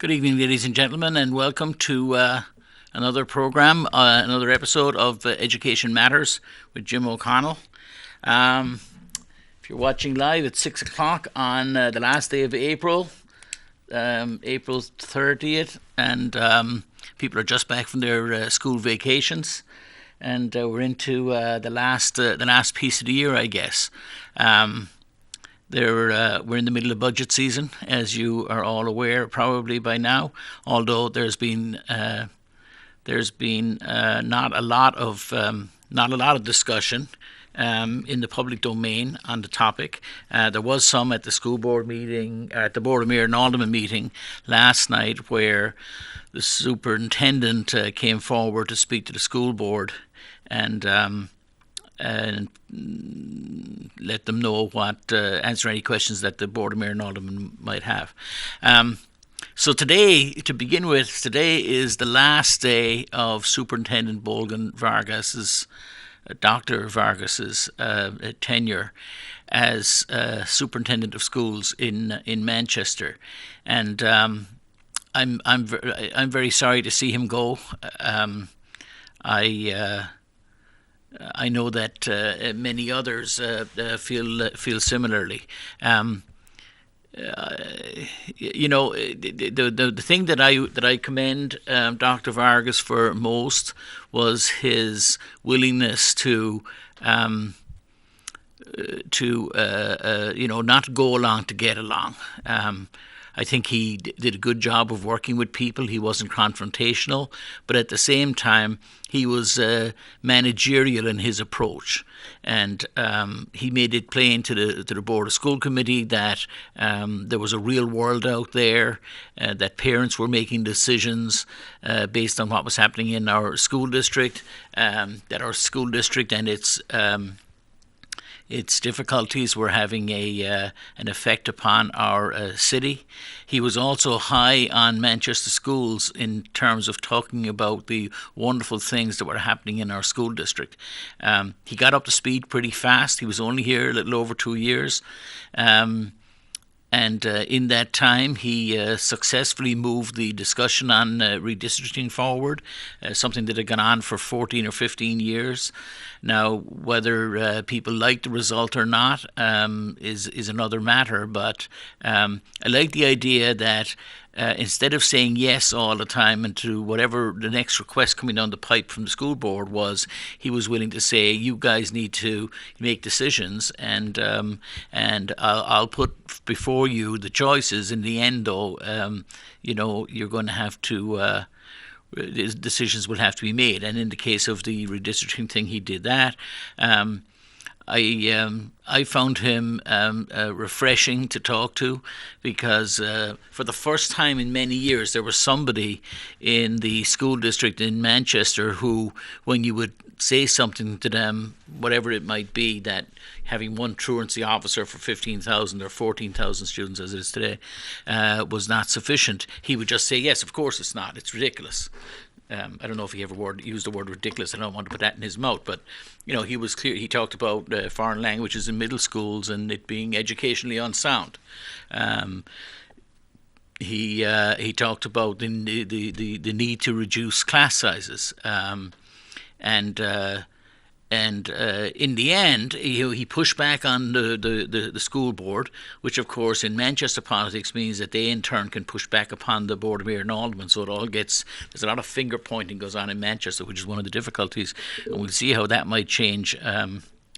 Good evening, ladies and gentlemen, and welcome to another program, another episode of Education Matters with Jim O'Connell. If you're watching live, it's 6 o'clock on the last day of April, April 30th, and people are just back from their school vacations, and we're into the last piece of the year, I guess. We're in the middle of budget season, as you are all aware probably by now. Although there's been not a lot of discussion in the public domain on the topic. There was some at the school board meeting, at the Board of Mayor and Alderman meeting last night, where the superintendent came forward to speak to the school board and let them know answer any questions that the Board of Mayor and Alderman might have. So today, to begin with, today is the last day of Superintendent Bolgan Vargas's, Dr. Vargas's tenure as Superintendent of Schools in Manchester, and I'm very sorry to see him go. I know that many others feel similarly. The thing that I commend Dr. Vargas for most was his willingness to not go along to get along. I think he did a good job of working with people. He wasn't confrontational, but at the same time, he was managerial in his approach, and he made it plain to the Board of School Committee that there was a real world out there, that parents were making decisions based on what was happening in our school district, that our school district and its difficulties were having an effect upon our city. He was also high on Manchester schools in terms of talking about the wonderful things that were happening in our school district. He got up to speed pretty fast. He was only here a little over 2 years. And in that time, he successfully moved the discussion on redistricting forward, something that had gone on for 14 or 15 years. Now, whether people like the result or not is another matter, but I like the idea that instead of saying yes all the time and to whatever the next request coming down the pipe from the school board was, he was willing to say, you guys need to make decisions, and I'll put before you the choices. In the end, though, you're going to have to decisions will have to be made. And in the case of the redistricting thing, he did that. I found him refreshing to talk to, because for the first time in many years there was somebody in the school district in Manchester who, when you would say something to them, whatever it might be, that having one truancy officer for 15,000 or 14,000 students as it is today was not sufficient, he would just say, yes, of course it's not, it's ridiculous. I don't know if he ever used the word ridiculous. I don't want to put that in his mouth, but he was clear. He talked about foreign languages in middle schools and it being educationally unsound. He talked about the need to reduce class sizes, and in the end, he pushed back on the school board, which of course in Manchester politics means that they in turn can push back upon the Board of Mayor and Alderman. So there's a lot of finger pointing goes on in Manchester, which is one of the difficulties, and we'll see how that might change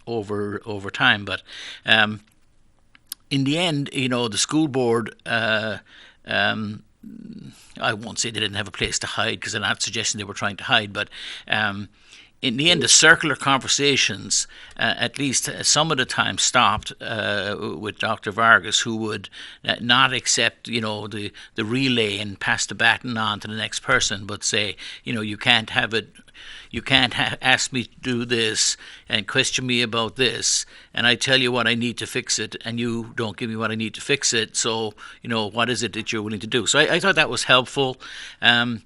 over time. But in the end, the school board, I won't say they didn't have a place to hide, because I'm not suggesting they were trying to hide, but in the end, the circular conversations, at least some of the time, stopped with Dr. Vargas, who would not accept, the relay and pass the baton on to the next person, but say, you can't have it. You can't ask me to do this and question me about this, and I tell you what I need to fix it, and you don't give me what I need to fix it. So, what is it that you're willing to do? So I thought that was helpful. Our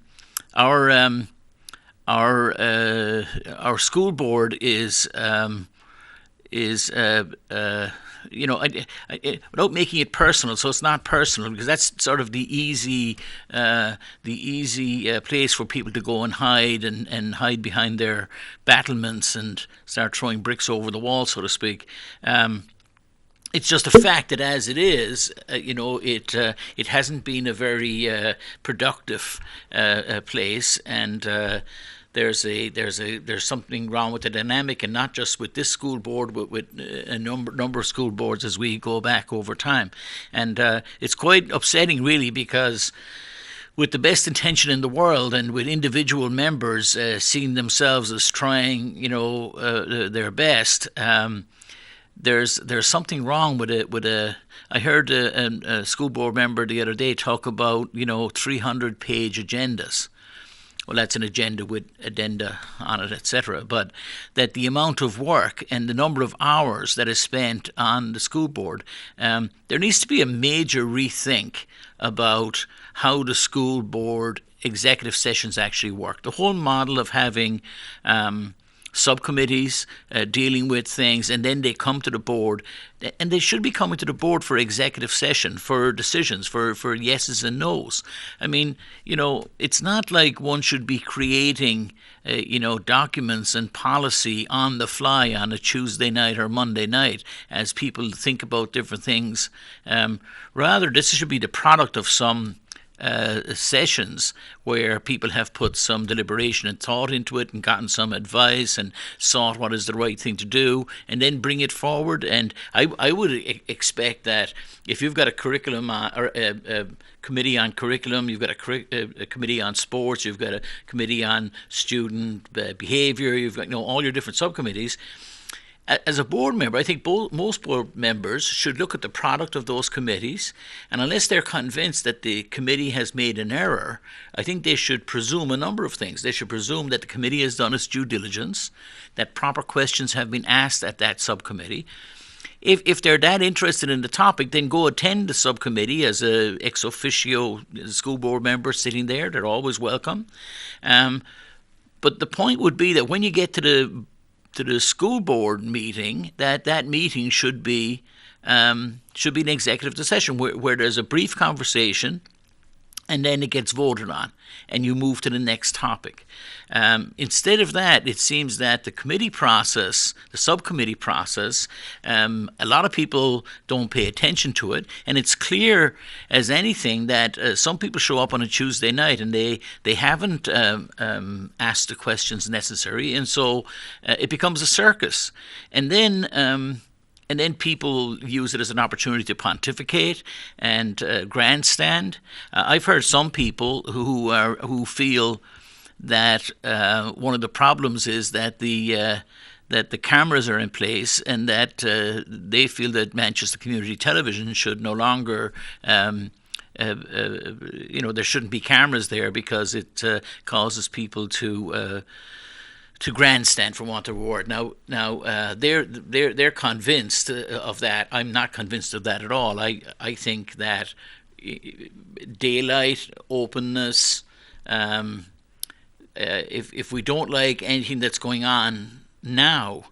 school board is without making it personal, so it's not personal, because that's sort of the easy place for people to go and hide behind their battlements and start throwing bricks over the wall, so to speak. It's just a fact that, as it is, it hasn't been a very productive place, and there's something wrong with the dynamic, and not just with this school board, but with a number of school boards as we go back over time, and it's quite upsetting, really, because with the best intention in the world, and with individual members seeing themselves as trying, their best. There's something wrong with it. I heard a school board member the other day talk about 300-page agendas. Well, that's an agenda with addenda on it, etc. But that the amount of work and the number of hours that is spent on the school board, there needs to be a major rethink about how the school board executive sessions actually work. The whole model of having subcommittees dealing with things, and then they come to the board, and they should be coming to the board for executive session, for decisions, for yeses and nos. I mean, it's not like one should be creating documents and policy on the fly on a Tuesday night or Monday night as people think about different things. Rather, this should be the product of some sessions where people have put some deliberation and thought into it and gotten some advice and sought what is the right thing to do, and then bring it forward. And I would expect that if you've got a curriculum or a committee on curriculum, you've got a committee on sports, you've got a committee on student behavior, you've got all your different subcommittees. As a board member, I think most board members should look at the product of those committees, and unless they're convinced that the committee has made an error, I think they should presume a number of things. They should presume that the committee has done its due diligence, that proper questions have been asked at that subcommittee. If they're that interested in the topic, then go attend the subcommittee as a ex officio school board member sitting there. They're always welcome. But the point would be that when you get to the school board meeting, that meeting should be an executive session where there's a brief conversation, and then it gets voted on, and you move to the next topic. Instead of that, it seems that the committee process, the subcommittee process, a lot of people don't pay attention to it, and it's clear as anything that some people show up on a Tuesday night and they haven't asked the questions necessary, and so it becomes a circus. And then people use it as an opportunity to pontificate and grandstand. I've heard some people who feel that one of the problems is that the cameras are in place, and that they feel that Manchester Community Television should no longer. There shouldn't be cameras there because it causes people to grandstand, for want of a word. Now, they're convinced of that. I'm not convinced of that at all. I think that daylight, openness. If we don't like anything that's going on now,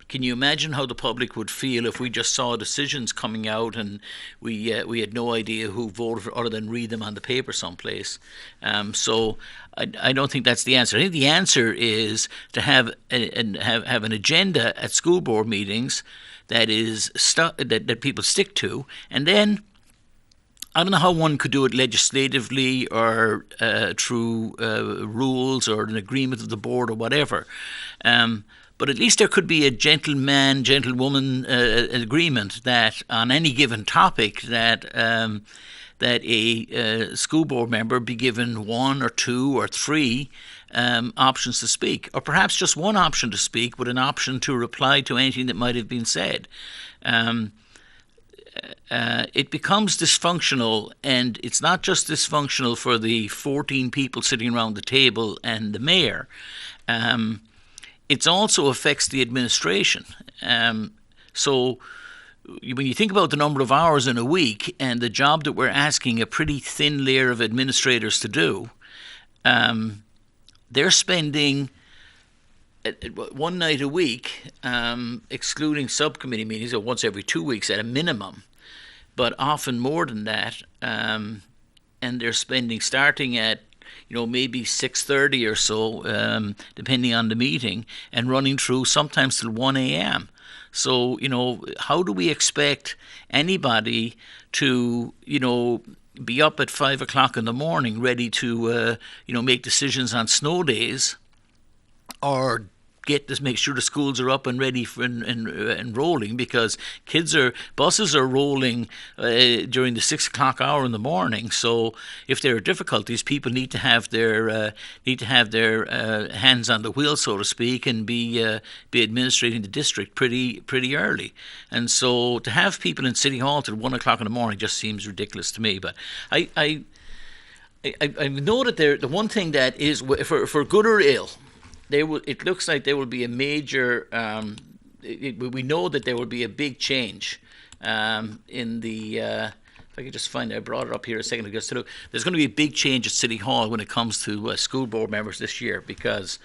can you imagine how the public would feel if we just saw decisions coming out and we had no idea who voted for, other than read them on the paper someplace? So I don't think that's the answer. I think the answer is to have an agenda at school board meetings that is that people stick to, and then I don't know how one could do it legislatively or through rules or an agreement of the board or whatever. But at least there could be a gentlewoman agreement that on any given topic that a school board member be given one or two or three options to speak, or perhaps just one option to speak with an option to reply to anything that might have been said. It becomes dysfunctional, and it's not just dysfunctional for the 14 people sitting around the table and the mayor. It also affects the administration. So when you think about the number of hours in a week and the job that we're asking a pretty thin layer of administrators to do, they're spending one night a week, excluding subcommittee meetings, or once every 2 weeks at a minimum, but often more than that. And they're spending, starting at maybe 6:30 or so, depending on the meeting, and running through sometimes till 1 a.m. So how do we expect anybody to be up at 5 o'clock in the morning, ready to make decisions on snow days, or make sure the schools are up and ready for and rolling, because buses are rolling during the 6 o'clock hour in the morning. So if there are difficulties, people need to have their hands on the wheel, so to speak, and be administrating the district pretty early. And so to have people in City Hall till 1 o'clock in the morning just seems ridiculous to me. But I know that the one thing that is, for good or ill, it looks like there will be a major. We know that there will be a big change in the. If I could just find it, I brought it up here a second ago. So there's going to be a big change at City Hall when it comes to school board members this year, because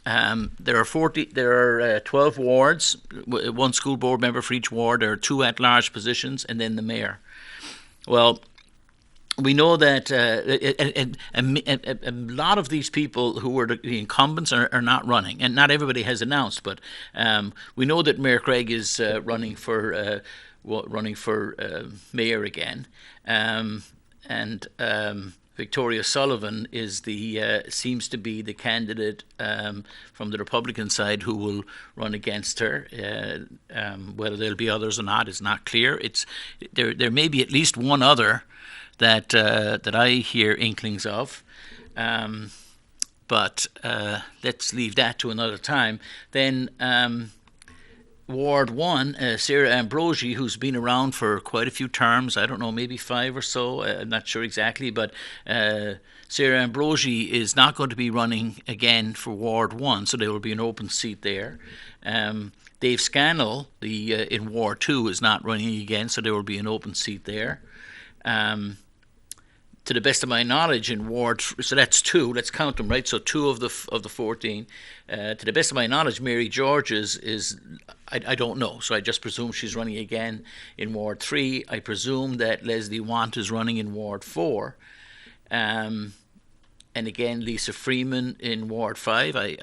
there are 12 wards, one school board member for each ward. There are 2 at-large positions, and then the mayor. Well, we know that a lot of these people who are the incumbents are not running, and not everybody has announced. But we know that Mayor Craig is running for mayor again, and Victoria Sullivan seems to be the candidate from the Republican side who will run against her. Whether there'll be others or not is not clear. There may be at least one other that I hear inklings of, but let's leave that to another time. Then Ward 1, Sarah Ambrosi, who's been around for quite a few terms, I don't know, maybe 5 or so, I'm not sure exactly, but Sarah Ambrosi is not going to be running again for Ward 1, so there will be an open seat there. Dave Scannell, in Ward 2, is not running again, so there will be an open seat there. To the best of my knowledge, in Ward, so that's 2. Let's count them, right? So 2 of the 14. To the best of my knowledge, Mary George is I don't know. So I just presume she's running again in Ward 3. I presume that Leslie Want is running in Ward 4. And again, Lisa Freeman in Ward 5. I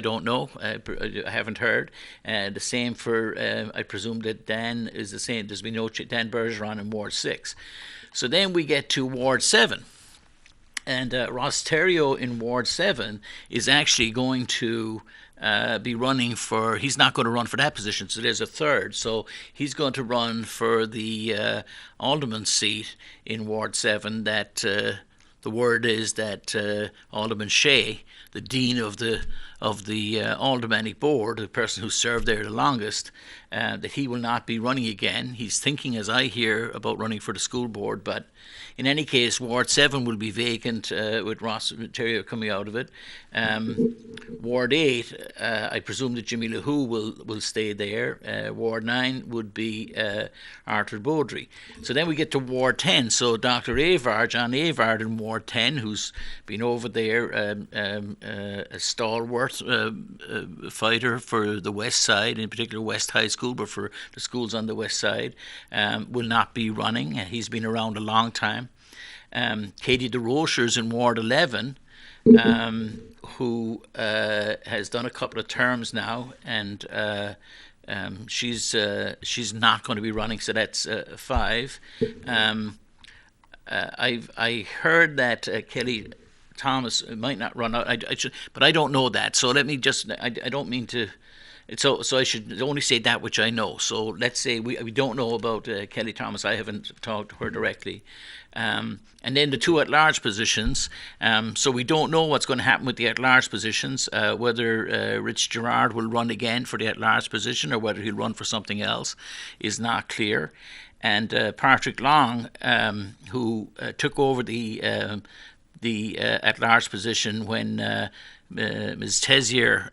don't know. I haven't heard. The same for, I presume that Dan is the same. There's been no Dan Bergeron in Ward 6. So then we get to Ward 7. And Ross Terrio in Ward 7 is actually going to be running for, he's not going to run for that position, so there's a third. So he's going to run for the alderman seat in Ward 7 that the word is that Alderman Shea, the dean of the aldermanic board, the person who served there the longest, that he will not be running again. He's thinking, as I hear, about running for the school board, but in any case, Ward 7 will be vacant with Ross Terrio coming out of it. Ward 8, I presume that Jimmy LaHoo will stay there. Ward 9 would be Arthur Beaudry. So then we get to Ward 10. So Dr. Avard, John Avard in Ward 10, who's been over there, a stalwart fighter for the West Side, in particular West High School, but for the schools on the West Side, will not be running. He's been around a long time. Katie DeRochers in Ward 11, who has done a couple of terms now, and she's not going to be running, so that's 5. I heard that Kelly Thomas might not run out, but I don't know that. So let me just, I don't mean to. So I should only say that which I know. So let's say we don't know about Kelly Thomas. I haven't talked to her directly. And then the 2 at-large positions. So we don't know what's going to happen with the at-large positions, whether Rich Gerard will run again for the at-large position or whether he'll run for something else is not clear. And Patrick Long, who took over the at-large position when Ms. Tessier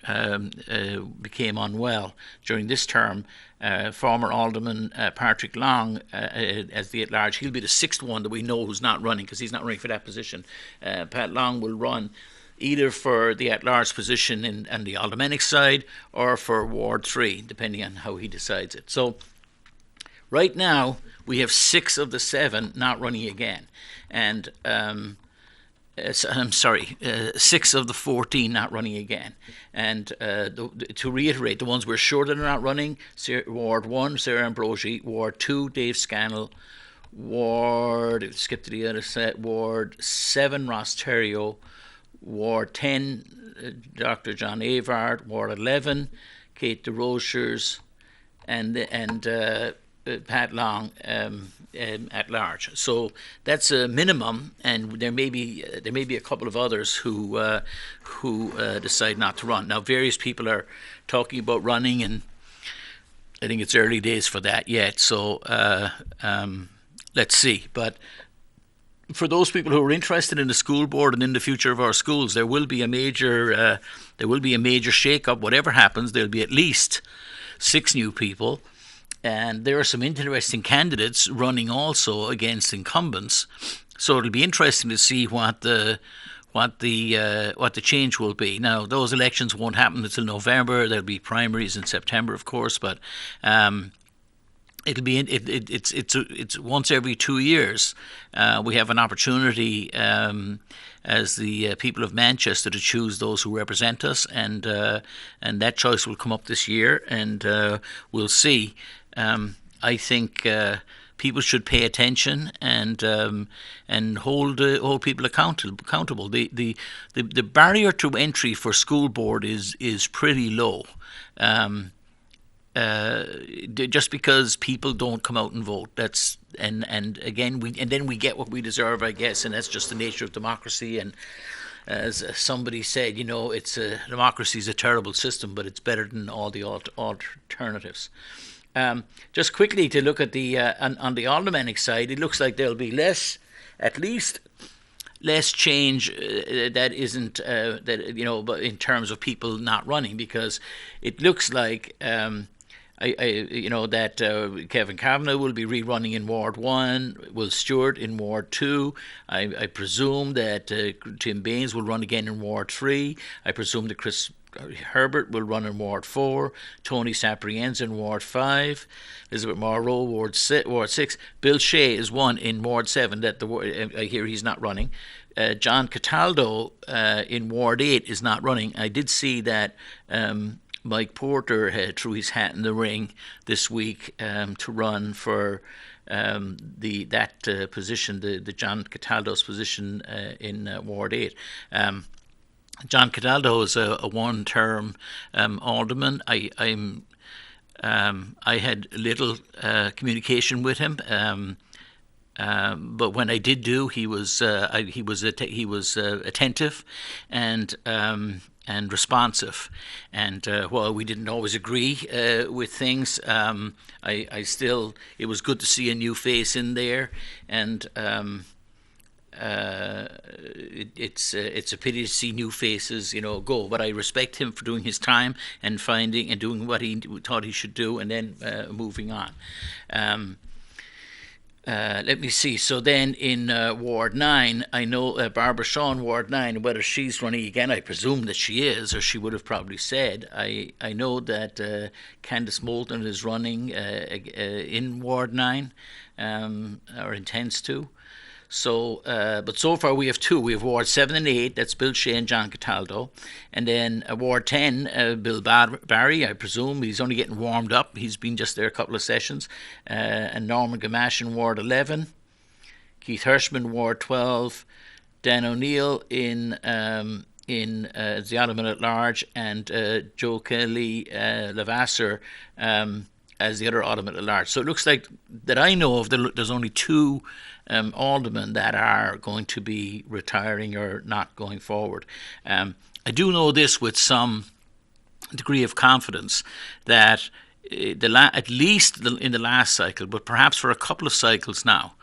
became unwell during this term. Former Alderman Patrick Long as the at-large. He'll be the 6th one that we know who's not running, because he's not running for that position. Pat Long will run either for the at-large position on the Aldermanic side or for Ward 3, depending on how he decides it. So right now, we have 6 of the 7 not running again. And I'm sorry, 6 of the 14 not running again. And to reiterate, the ones we're sure that are not running: Ward 1, Sarah Ambrosi; Ward 2, Dave Scannell; skip to the other set, Ward 7, Ross Terrio; Ward 10, Dr. John Avard; Ward 11, Kate DeRochers; and Pat Long at large. So that's a minimum, and there may be a couple of others who decide not to run. Now, various people are talking about running, and I think it's early days for that yet. So let's see. But for those people who are interested in the school board and in the future of our schools, there will be a major shake-up. Whatever happens, there'll be at least 6 new people. And there are some interesting candidates running also against incumbents, so it'll be interesting to see what the change will be. Now, those elections won't happen until November. There'll be primaries in September, of course, but it's once every 2 years we have an opportunity as the people of Manchester to choose those who represent us, and that choice will come up this year, and we'll see. I think people should pay attention and hold people accountable. The barrier to entry for school board is pretty low. Just because people don't come out and vote, and then we get what we deserve, I guess, and that's just the nature of democracy. And as somebody said, democracy is a terrible system, but it's better than all the alternatives. Just quickly to look at the on the Aldermanic side, it looks like there'll be at least less change that isn't but in terms of people not running, because it looks like that Kevin Kavanagh will be rerunning in Ward 1, Will Stewart in Ward 2. I presume that Tim Baines will run again in Ward 3. I presume that Chris Herbert will run in Ward 4, Tony Saprienza in Ward 5, Elizabeth Morrow Ward 6. Bill Shea is one in Ward 7 that I hear he's not running. John Cataldo in Ward 8 is not running. I did see that Mike Porter threw his hat in the ring this week to run for that position, the John Cataldo's position in Ward 8. John Cataldo is a one-term alderman. I had little communication with him, but when I did do, he was attentive and responsive. And while we didn't always agree with things, it was good to see a new face in there, and it's a pity to see new faces, go. But I respect him for doing his time and finding and doing what he thought he should do, and then moving on. Let me see. So then in Ward 9, I know Barbara Shaw in Ward 9, whether she's running again, I presume that she is, or she would have probably said. I know that Candice Moulton is running in Ward 9, or intends to. So, but so far we have 2. We have Ward 7 and 8, that's Bill Shea and John Cataldo. And then Ward 10, Bill Barry, I presume. He's only getting warmed up. He's been just there a couple of sessions. And Norman Gamache in Ward 11. Keith Hirschman, Ward 12. Dan O'Neill in the Alderman at Large. And Joe Kelly Levasseur as the other Alderman at Large. So it looks like, that I know of, there's only 2 aldermen that are going to be retiring or not going forward. I do know this with some degree of confidence, that at least in the last cycle, but perhaps for a couple of cycles now,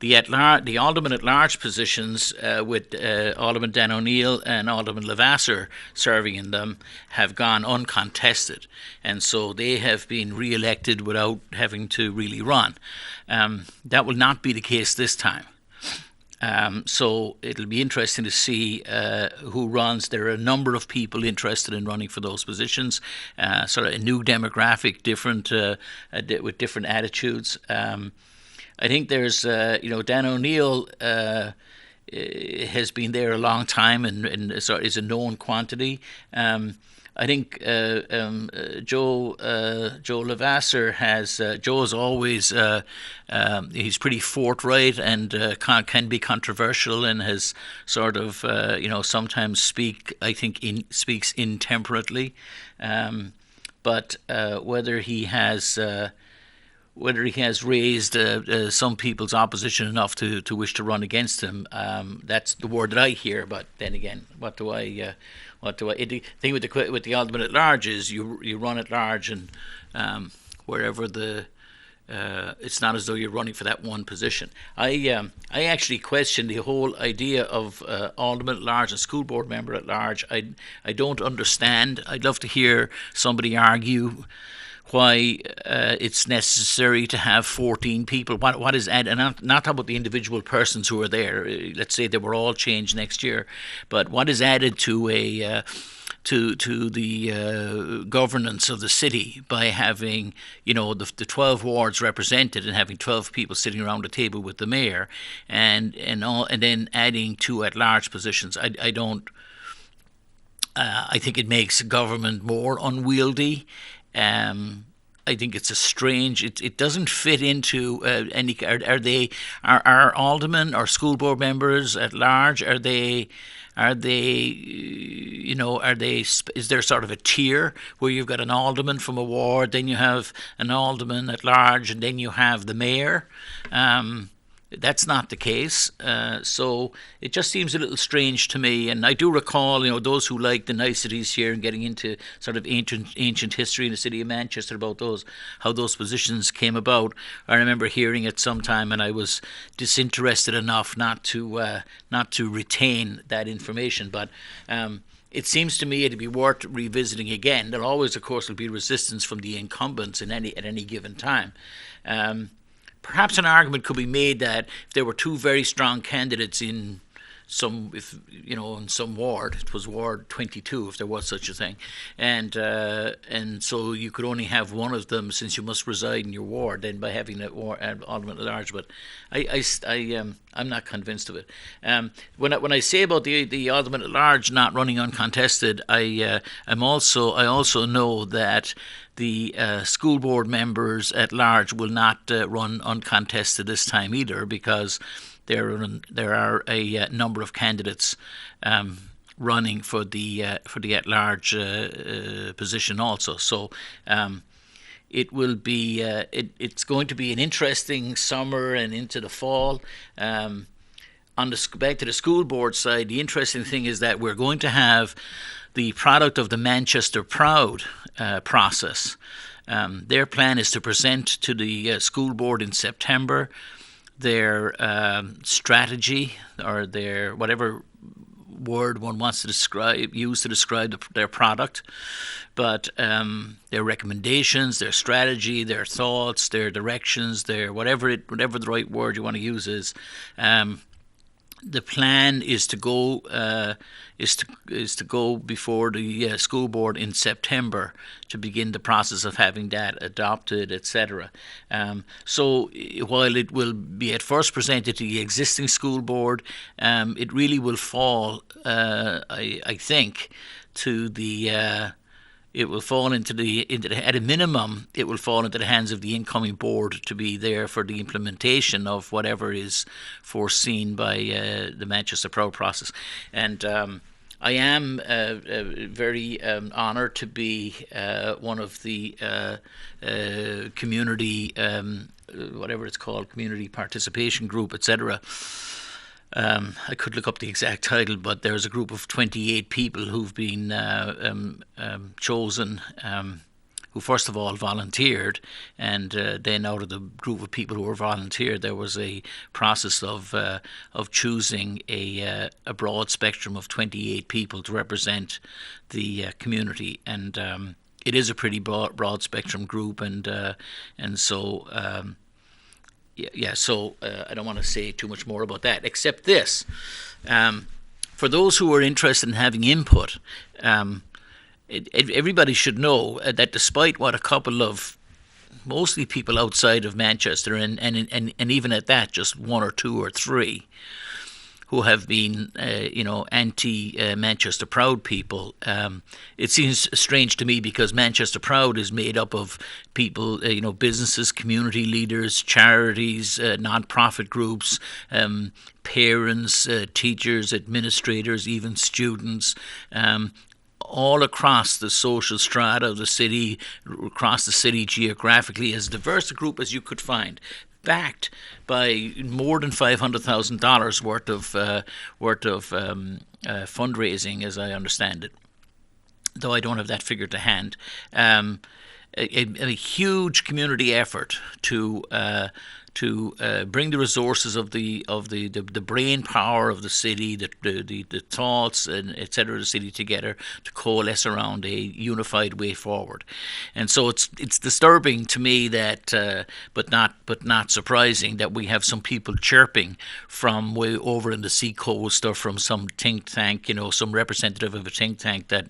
the Alderman at Large positions with Alderman Dan O'Neill and Alderman Levasseur serving in them have gone uncontested, and so they have been re-elected without having to really run. That will not be the case this time. So it'll be interesting to see who runs. There are a number of people interested in running for those positions, sort of a new demographic, different with different attitudes. I think there's, Dan O'Neill has been there a long time and sort of is a known quantity. I think Joe Levasseur has. Joe's always he's pretty forthright and can be controversial and has sort of sometimes speaks intemperately, but whether he has raised some people's opposition enough to wish to run against him. That's the word that I hear. But then again, what do I? The thing with the alderman at large is you run at large, and wherever it's not as though you're running for that one position. I actually question the whole idea of alderman at large and school board member at large. I don't understand. I'd love to hear somebody argue why it's necessary to have 14 people. What is added? And not talking about the individual persons who are there. Let's say they were all changed next year, but what is added to the governance of the city by having the 12 wards represented and having 12 people sitting around the table with the mayor, and then adding 2 at-large positions. I don't. I think it makes government more unwieldy. I think it's a strange. It doesn't fit into any. Are aldermen or school board members at large? Are they? Is there sort of a tier where you've got an alderman from a ward, then you have an alderman at large, and then you have the mayor? That's not the case. So it just seems a little strange to me. And I do recall, those who like the niceties here and getting into sort of ancient history in the city of Manchester about how those positions came about. I remember hearing it sometime, and I was disinterested enough not to retain that information. But it seems to me it'd be worth revisiting again. There always, of course, will be resistance from the incumbents at any given time. Perhaps an argument could be made that if there were 2 very strong candidates in some ward, it was Ward 22, if there was such a thing, and so you could only have one of them since you must reside in your ward. Then by having that alderman at large, but I'm not convinced of it. When I say about the alderman at large not running uncontested, I also know that the school board members at large will not run uncontested this time either, because there are a number of candidates running for the at large position also. So it will be it's going to be an interesting summer and into the fall. Back to the school board side, the interesting thing is that we're going to have the product of the Manchester Proud process. Their plan is to present to the school board in September their strategy, or their whatever word one wants to use to describe their product, but their recommendations, their strategy, their thoughts, their directions, their whatever the right word you want to use is. The plan is to go before the school board in September to begin the process of having that adopted, etc. So while it will be at first presented to the existing school board, it really will fall, I think, to the. It will fall into at a minimum, it will fall into the hands of the incoming board to be there for the implementation of whatever is foreseen by the Manchester Proud process. And I am very honoured to be one of the community, whatever it's called, community participation group, etc. I could look up the exact title, but there's a group of 28 people who've been chosen, who first of all volunteered, and then out of the group of people who were volunteered, there was a process of choosing a broad spectrum of 28 people to represent the community, and it is a pretty broad spectrum group, and so. yeah. So I don't want to say too much more about that, except this. Um, for those who are interested in having input, um, everybody should know that despite what a couple of mostly people outside of Manchester, and even at that, just one or two or three who have been, anti-Manchester Proud people. It seems strange to me because Manchester Proud is made up of people, businesses, community leaders, charities, non-profit groups, parents, teachers, administrators, even students. All across the social strata of the city, across the city geographically, as diverse a group as you could find, backed by more than $500,000 worth of fundraising, as I understand it. Though I don't have that figure to hand. A huge community effort to bring the resources of the brain power of the city, the thoughts and etc. of the city together to coalesce around a unified way forward. And so it's disturbing to me that, but not surprising, that we have some people chirping from way over in the sea coast or from some think tank, some representative of a think tank that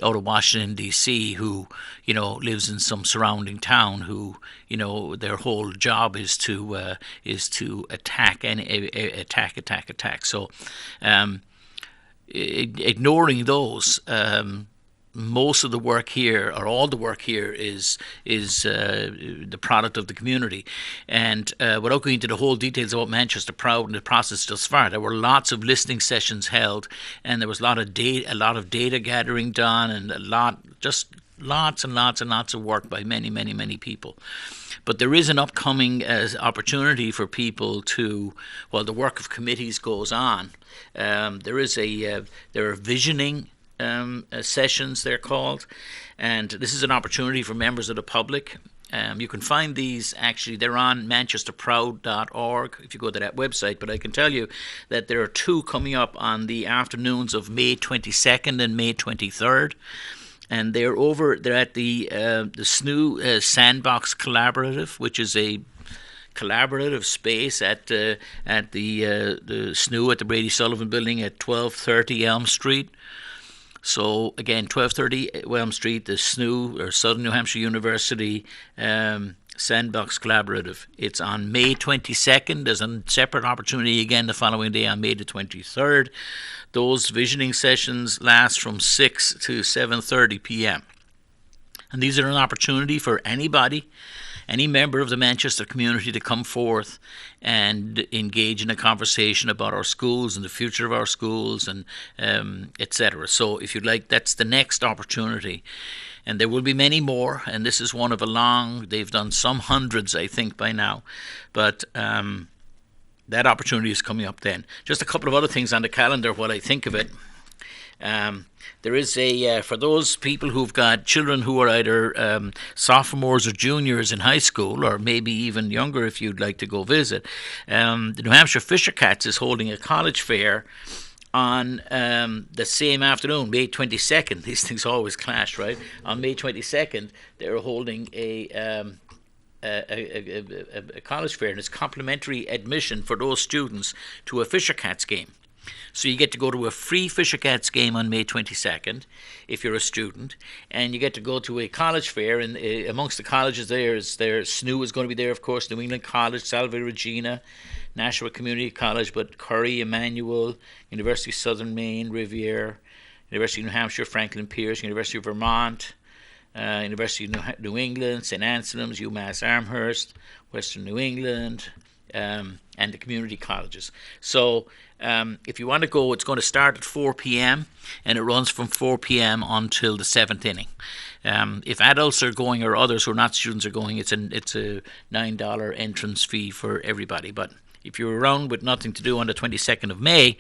out of Washington D.C. who lives in some surrounding town, who their whole job is to attack and attack. So, ignoring those, most of the work here, or all the work here, is the product of the community. And without going into the whole details about Manchester Proud and the process thus far, there were lots of listening sessions held, and there was a lot of data gathering done, and lots and lots of work by many people. But there is an upcoming opportunity for people to, while the work of committees goes on, there are visioning sessions, they're called, and this is an opportunity for members of the public. You can find these, actually, they're on manchesterproud.org if you go to that website, but I can tell you that there are two coming up on the afternoons of May 22nd and May 23rd. And they're at the SNU Sandbox Collaborative, which is a collaborative space at the SNU at the Brady Sullivan Building at 1230 Elm Street. So again, 1230 Elm Street, the SNU, or Southern New Hampshire University Sandbox Collaborative. It's on May 22nd. There's a separate opportunity again the following day on May the 23rd. Those visioning sessions last from 6 to 7:30 p.m. And these are an opportunity for anybody, any member of the Manchester community, to come forth and engage in a conversation about our schools and the future of our schools, and etc. So if you'd like, that's the next opportunity. And there will be many more, and this is one of a long, they've done some hundreds, I think, by now. But that opportunity is coming up then. Just a couple of other things on the calendar while I think of it. There is for those people who've got children who are either sophomores or juniors in high school, or maybe even younger if you'd like to go visit, the New Hampshire Fisher Cats is holding a college fair on the same afternoon, May 22nd. These things always clash, right? On May 22nd, they're holding a college fair, and it's complimentary admission for those students to a Fisher Cats game. So you get to go to a free Fisher Cats game on May 22nd if you're a student, and you get to go to a college fair, and amongst the colleges there SNU is going to be there, of course, New England College, Salve Regina, Nashua Community College, but Curry, Emmanuel, University of Southern Maine, Riviere, University of New Hampshire, Franklin Pierce, University of Vermont, University of New England, St. Anselm's, UMass Amherst, Western New England, and the community colleges. So if you want to go, it's going to start at 4 p.m. and it runs from 4 p.m. until the 7th inning. If adults are going or others who are not students are going, it's a $9 entrance fee for everybody. But if you're around with nothing to do on the 22nd of May,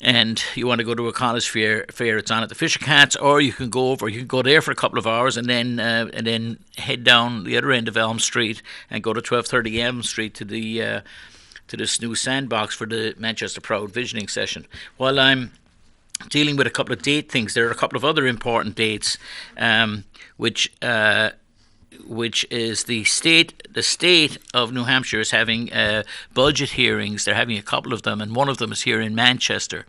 and you want to go to a college fair, it's on at the Fisher Cats, or you can go there for a couple of hours and then head down the other end of Elm Street and go to 1230 Elm Street to this new sandbox for the Manchester Proud visioning session. While I'm dealing with a couple of date things, there are a couple of other important dates which which is the state. The state of New Hampshire is having budget hearings. They're having a couple of them, and one of them is here in Manchester,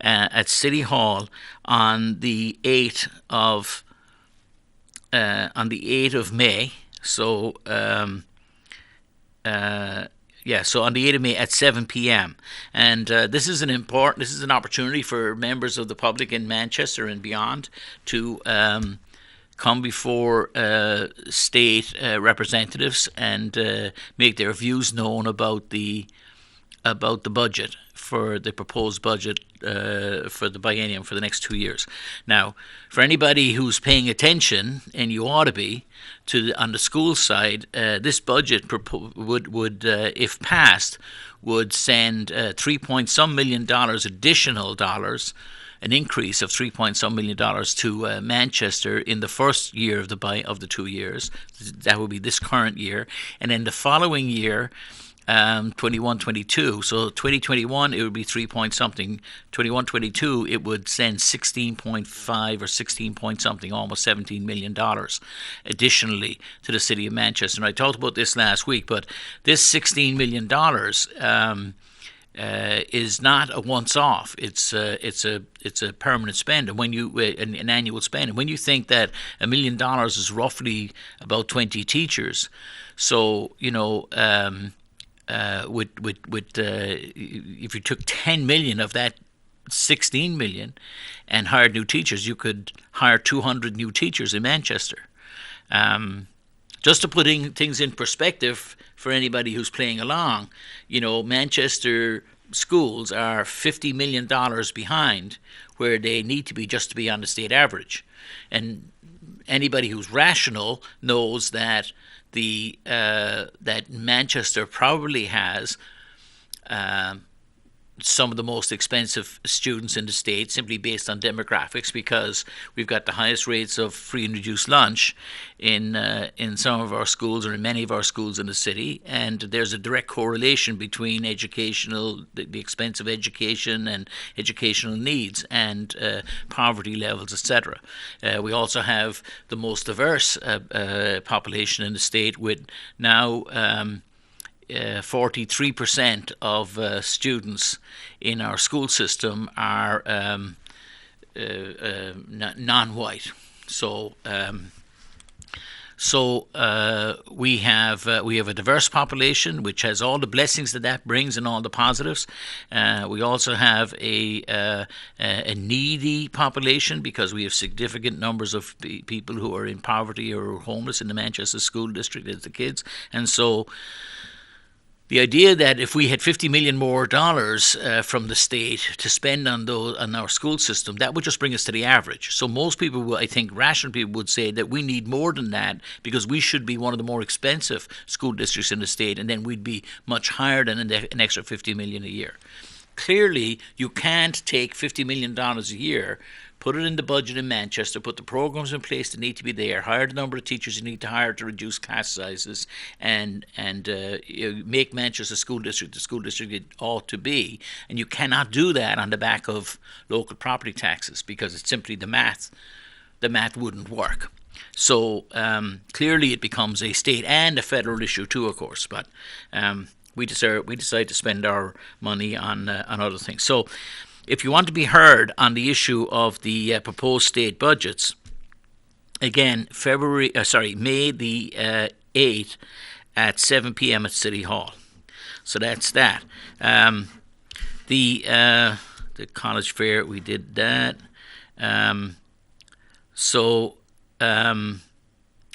at City Hall on the 8th of May. So. So on the 8th of May at 7 p.m. And this is an opportunity for members of the public in Manchester and beyond to come before state representatives and make their views known about the budget, for the proposed budget for the biennium for the next 2 years. Now, for anybody who's paying attention, and you ought to be, on the school side, this budget would if passed, would send $3 million additional dollars, an increase of $3 million to Manchester in the first year of the 2 years. That would be this current year, and then the following year, 21-22. So 2021 it would be 3 point something. 21-22 it would send 16.5 or 16 point something, almost $17 million additionally to the city of Manchester. And I talked about this last week, but this $16 million is not a once-off. It's a permanent spend, and when you an annual spend. And when you think that $1 million is roughly about 20 teachers, so if you took 10 million of that 16 million and hired new teachers, you could hire 200 new teachers in Manchester. Just to put things in perspective for anybody who's playing along, Manchester schools are $50 million behind where they need to be just to be on the state average. And anybody who's rational knows that that Manchester probably has some of the most expensive students in the state, simply based on demographics, because we've got the highest rates of free and reduced lunch in some of our schools, or in many of our schools in the city, and there's a direct correlation between the expense of education and educational needs and poverty levels, etc. We also have the most diverse population in the state, with now 43% of students in our school system are non-white. So we have a diverse population, which has all the blessings that brings and all the positives. We also have a needy population, because we have significant numbers of people who are in poverty or homeless in the Manchester School District as the kids, and so. The idea that if we had $50 million more from the state to spend on our school system, that would just bring us to the average. So most people, I think rational people, would say that we need more than that, because we should be one of the more expensive school districts in the state, and then we'd be much higher than an extra $50 million a year. Clearly, you can't take $50 million a year, put it in the budget in Manchester, put the programs in place that need to be there, hire the number of teachers you need to hire to reduce class sizes, and make Manchester school district the school district it ought to be. And you cannot do that on the back of local property taxes, because it's simply the math wouldn't work. So clearly it becomes a state and a federal issue too, of course, but we decide to spend our money on other things. So if you want to be heard on the issue of the proposed state budgets, again, May the 8th at 7 p.m. at City Hall. So that's that. The college fair, we did that.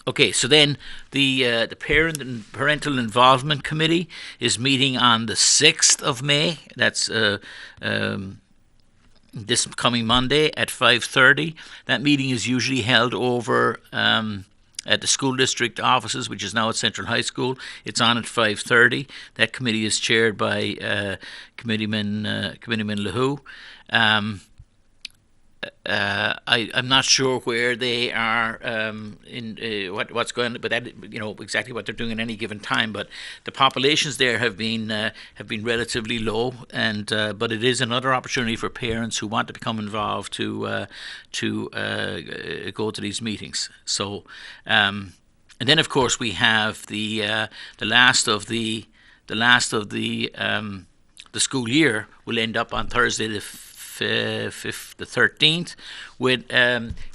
Okay, so then the Parental Involvement Committee is meeting on the 6th of May. That's this coming Monday at 5:30. That meeting is usually held over at the school district offices, which is now at Central High School. It's on at 5:30. That committee is chaired by Committeeman LaHoo. I'm not sure where they are what's going on, but that exactly what they're doing at any given time. But the populations there have been relatively low, and but it is another opportunity for parents who want to become involved to go to these meetings. So And then, of course, we have the last of the school year will end up on Thursday the 13th, with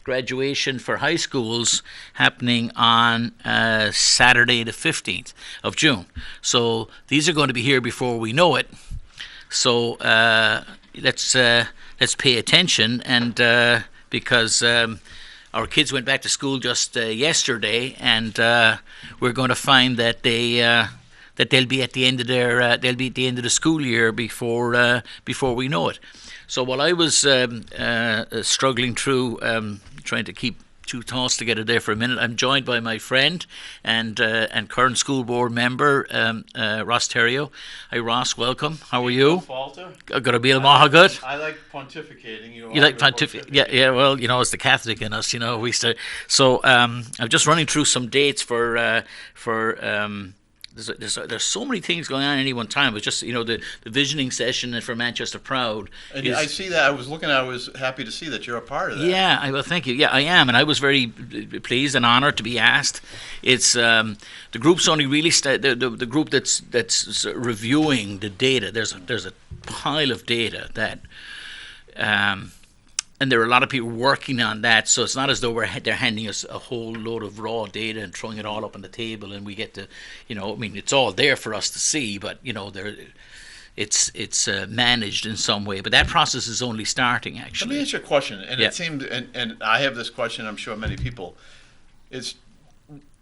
graduation for high schools happening on Saturday the 15th of June. So these are going to be here before we know it. So let's pay attention, and because our kids went back to school just yesterday, and we're going to find that they'll be at the end of the school year before we know it. So while I was struggling through trying to keep two thoughts together there for a minute, I'm joined by my friend and current school board member, Ross Terrio. Hi Ross, welcome. How are you? Got a Bill Mahagut. I like pontificating. You like pontificating? Yeah. Well, it's the Catholic in us. We start. So I'm just running through some dates for. There's so many things going on at any one time. It's just the visioning session for Manchester Proud. And I see that. I was happy to see that you're a part of that. Yeah, well, thank you. Yeah, I am, and I was very pleased and honoured to be asked. It's the group's only really the group that's reviewing the data. There's a pile of data that. And there are a lot of people working on that, so it's not as though they're handing us a whole load of raw data and throwing it all up on the table, and we get to, it's all there for us to see, but it's managed in some way. But that process is only starting, actually. Let me ask you a question, and it seemed, and I have this question, I'm sure many people, and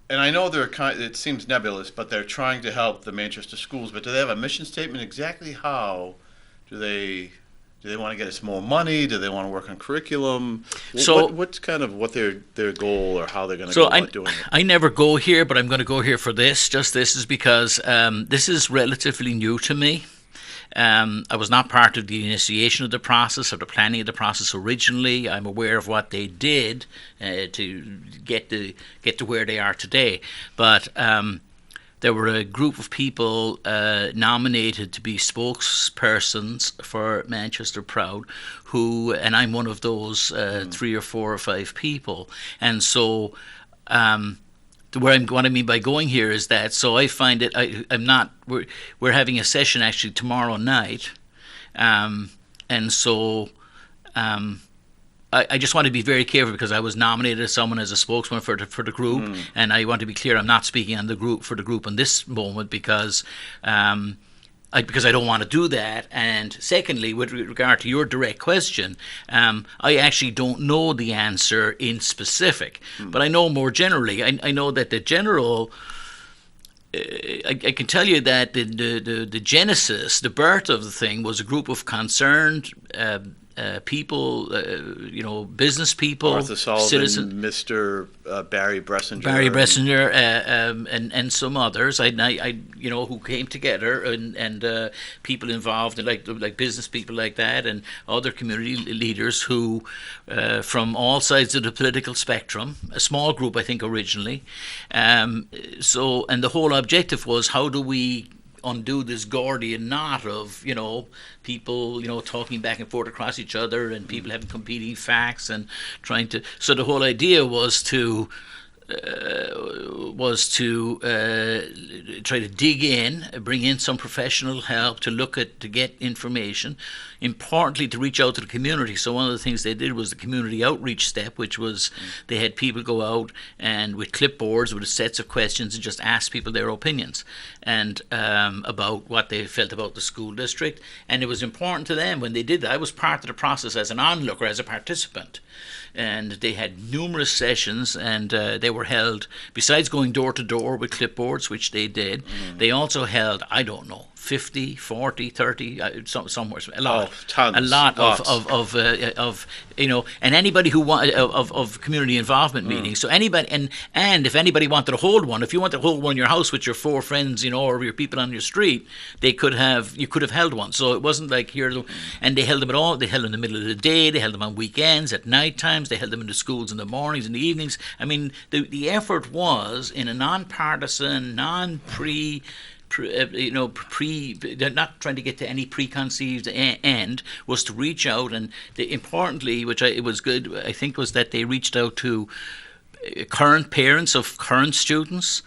I know it seems nebulous, but they're trying to help the Manchester schools. But do they have a mission statement? Exactly how do they? Do they want to get us more money? Do they want to work on curriculum? So what's kind of what their goal, or how they're going to go about doing it? I never go here, but I'm going to go here for this. Just this is because this is relatively new to me. I was not part of the initiation of the process or the planning of the process originally. I'm aware of what they did to get to where they are today, but. There were a group of people nominated to be spokespersons for Manchester Proud, and I'm one of those 3 or 4 or 5 people. And so, what I mean by going here is that, so I find it, we're having a session actually tomorrow night, and so. I just want to be very careful because I was nominated as someone as a spokesman for the group, and I want to be clear I'm not speaking on the group in this moment because I don't want to do that. And secondly, with regard to your direct question, I actually don't know the answer in specific, but I know more generally. I know that the general. I can tell you that the genesis, the birth of the thing, was a group of concerned. People, business people, Martha Sullivan, citizens, Mr. Barry Bressinger, and some others, who came together, and people involved, like business people like that, and other community leaders who, from all sides of the political spectrum, a small group, I think, originally. And the whole objective was, how do we undo this Gordian knot of people talking back and forth across each other, and people having competing facts and trying to. So the whole idea was to try to dig in, bring in some professional help to get information. Importantly, to reach out to the community. So one of the things they did was the community outreach step, which was they had people go out and with clipboards with sets of questions and just ask people their opinions and about what they felt about the school district. And it was important to them when they did that. I was part of the process as an onlooker, as a participant. And they had numerous sessions, and they were held, besides going door to door with clipboards, which they did, they also held, 50, 40, 30, somewhere, a lot, tons, a lot lots. of and anybody who wanted of community involvement meetings. So anybody, and if anybody wanted to hold one, if you wanted to hold one in your house with your 4 friends, or your people on your street, you could have held one. So it wasn't like here, and they held them at all. They held them in the middle of the day. They held them on weekends, at night times. They held them in the schools in the mornings, in the evenings. I mean, the effort was in a non-partisan, not trying to get to any preconceived end, was to reach out, and importantly, which it was good, I think, was that they reached out to current parents of current students,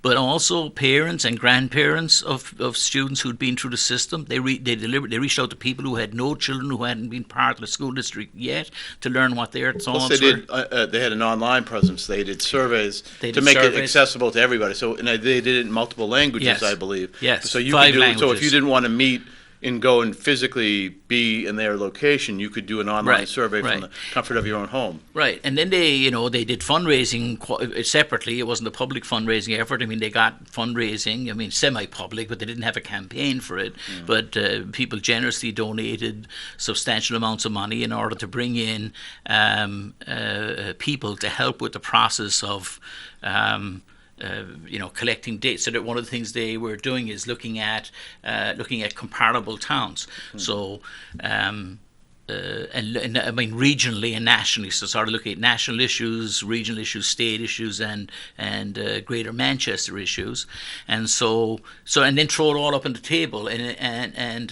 but also parents and grandparents of students who'd been through the system. They reached out to people who had no children who hadn't been part of the school district yet to learn what their thoughts were. They had an online presence. They did surveys to make it accessible to everybody. So and they did it in multiple languages, Yes. I believe. Yes, So you 5 could do languages. So if you didn't want to meet and go and physically be in their location, you could do an online survey from the comfort of your own home. Right, and then they did fundraising separately. It wasn't a public fundraising effort. I mean, they got fundraising. I mean, semi-public, but they didn't have a campaign for it. But people generously donated substantial amounts of money in order to bring in people to help with the process of. Collecting data. So that one of the things they were doing is looking at comparable towns. So, and I mean regionally and nationally. So sort of looking at national issues, regional issues, state issues, and Greater Manchester issues, and so and then throw it all up on the table, and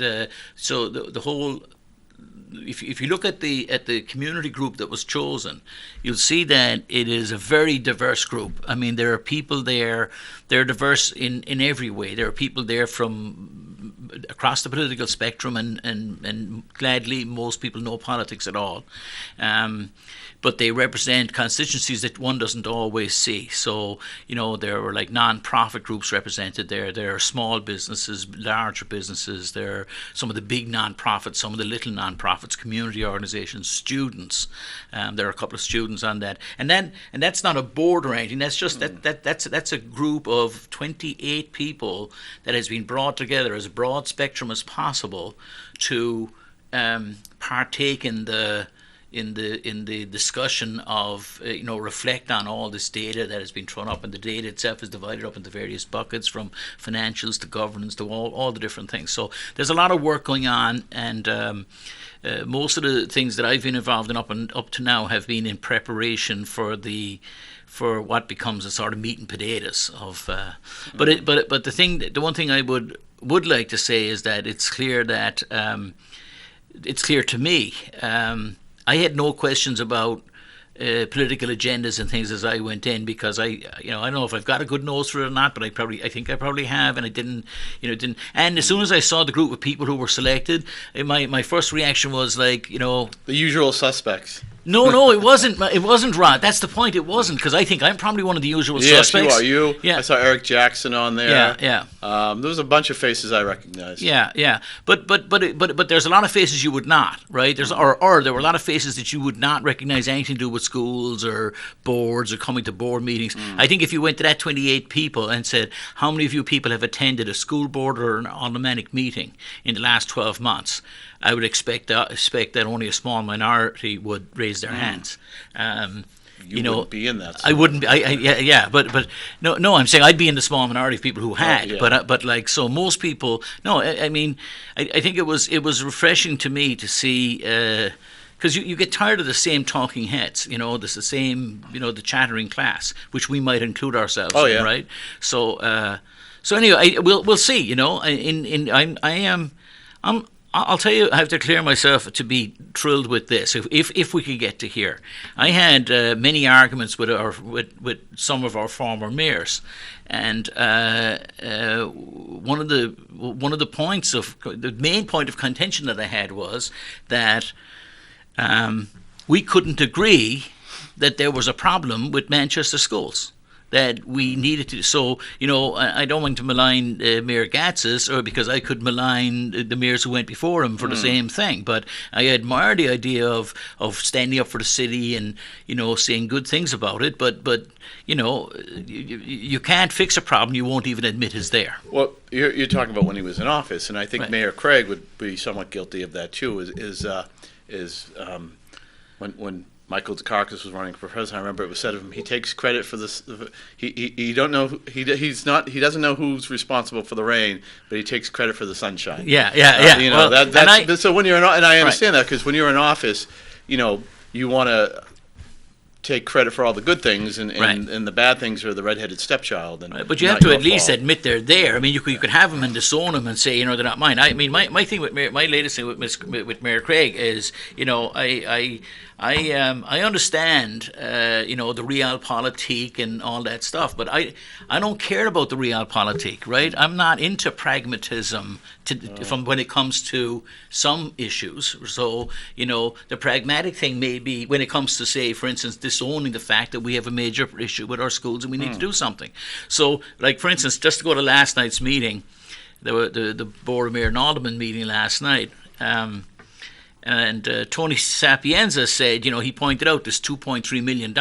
so the whole. If you look at the community group that was chosen, you'll see that it is a very diverse group. I mean, there are people there. They're diverse in every way. There are people there from across the political spectrum, and gladly most people know politics at all. But they represent constituencies that one doesn't always see. So, there were like non-profit groups represented there. There are small businesses, larger businesses. There are some of the big non-profits, some of the little non-profits, community organizations, students. There are a couple of students on that. And that's not a board or anything. That's just that's a group of 28 people that has been brought together as broad spectrum as possible to partake in the discussion of reflect on all this data that has been thrown up, and the data itself is divided up into various buckets from financials to governance to all the different things. So there's a lot of work going on, and most of the things that I've been involved in up to now have been in preparation for what becomes a sort of meat and potatoes of. But the one thing I would like to say is that it's clear to me. I had no questions about political agendas and things as I went in, because I don't know if I've got a good nose for it or not, but I think I probably have, and I didn't. And as soon as I saw the group of people who were selected, my first reaction was like, the usual suspects. No, it wasn't. It wasn't, Rod. That's the point. It wasn't, because I think I'm probably one of the usual suspects. Yes, you are. Yeah. I saw Eric Jackson on there. Yeah. There was a bunch of faces I recognized. Yeah. But there's a lot of faces you would not, right? There's or there were a lot of faces that you would not recognize anything to do with schools or boards or coming to board meetings. I think if you went to that 28 people and said, how many of you people have attended a school board or an aldermanic meeting in the last 12 months? I would expect that only a small minority would raise their hands. You wouldn't be in that. I wouldn't be. Yeah. But no. I'm saying I'd be in the small minority of people who had. Oh, yeah. But like, so most people. No, I mean, I think it was refreshing to me to see. Because you get tired of the same talking heads, this the same, the chattering class, which we might include ourselves in, right? So anyway, we'll see. I'll tell you, I have to declare myself to be thrilled with this. If we could get to here, I had many arguments with some of our former mayors, and one of the points the main point of contention that I had was that we couldn't agree that there was a problem with Manchester schools, that we needed to. So, I don't want to malign Mayor Gatzis, or because I could malign the mayors who went before him for the same thing. But I admire the idea of standing up for the city and, saying good things about it. But you can't fix a problem you won't even admit is there. Well, you're talking about when he was in office, and I think Mayor Craig would be somewhat guilty of that too. When Michael Dukakis was running for president, I remember it was said of him, he takes credit for this. He doesn't know who's responsible for the rain, but he takes credit for the sunshine. Yeah. So when you're in, and I understand that, because when you're in office, you want to take credit for all the good things, and Right. and the bad things are the redheaded stepchild. And Right, but you not have to your at least fault. admit they're there. I mean, you could have them and disown them and say, they're not mine. I mean, my thing with my latest thing with Mayor Craig is, I understand, the realpolitik and all that stuff, but I don't care about the realpolitik, right? I'm not into pragmatism from when it comes to some issues. So, the pragmatic thing may be when it comes to, say, for instance, disowning the fact that we have a major issue with our schools and we need to do something. So, like, for instance, just to go to last night's meeting, the Board of Mayor and Alderman meeting last night, and Tony Sapienza said, he pointed out this $2.3 million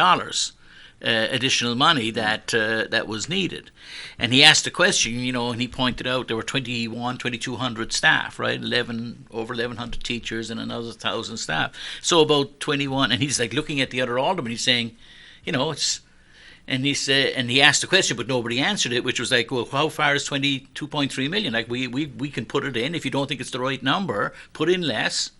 additional money that was needed. And he asked a question, and he pointed out there were 2,200 staff, right? Over 1,100 teachers and another 1,000 staff. So about 21, and he's like looking at the other alderman, he's saying, it's, and he said, and he asked the question, but nobody answered it, which was like, well, how far is 22.3 million? Like, we can put it in. If you don't think it's the right number, put in less.